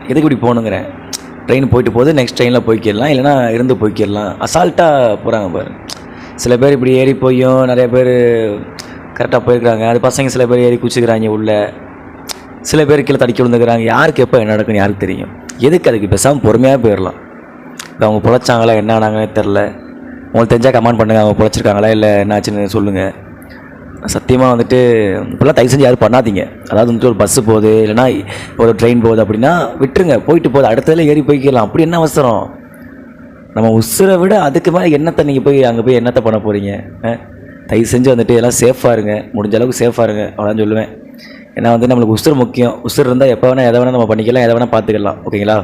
எதுக்கு இப்படி போகணுங்கிறேன். ட்ரெயின் போயிட்டு போகுது, நெக்ஸ்ட் ட்ரெயினில் போய்க்கிடலாம், இல்லைனா இருந்து போய்க்கிடலாம். அசால்ட்டாக போகிறாங்க பாரு. சில பேர் இப்படி ஏறி போயும் நிறைய பேர் கரெக்டாக போயிருக்காங்க. அது பசங்க சில பேர் ஏறி குச்சிக்கிறாங்க உள்ள, சில பேர் கீழே தடிக்க விழுந்துக்கிறாங்க. யாருக்கு எப்போ என்ன நடக்குன்னு யாருக்கு தெரியும்? எதுக்கு? அதுக்கு பேசாமல் பொறுமையாக போயிடலாம். இப்போ அவங்க பொழைச்சாங்களா என்ன ஆனாங்கன்னே தெரில. உங்களுக்கு தெரிஞ்சால் கமெண்ட் பண்ணுங்கள், அவங்க பொழைச்சிருக்காங்களா இல்லை என்னாச்சுன்னு சொல்லுங்கள். சத்தியமாக வந்துட்டு இப்போல்லாம் தயவு செஞ்சு யாரும் பண்ணாதீங்க. அதாவது வந்துட்டு ஒரு பஸ்ஸு போகுது இல்லைனா ஒரு ட்ரெயின் போகுது அப்படின்னா விட்டுருங்க, போயிட்டு போகுது, அடுத்ததில் ஏறி போய்க்கலாம். அப்படி என்ன அவசரம்? நம்ம உசுரை விட அதுக்கு மேலே என்னத்தை நீங்கள் போய் அங்கே போய் என்னத்தை பண்ண போகிறீங்க? தயவு செஞ்சு வந்துட்டு எல்லாம் சேஃபாக இருங்க, முடிஞ்ச அளவுக்கு சேஃபாக இருங்க, அவ்வளோதான் சொல்லுவேன். ஏன்னா வந்து நம்மளுக்கு உசுறு முக்கியம். உசுறு இருந்தால் எப்போ வேணால் எதை வேணால் நம்ம பண்ணிக்கலாம், எதை வேணால் பார்த்துக்கலாம். ஓகேங்களா?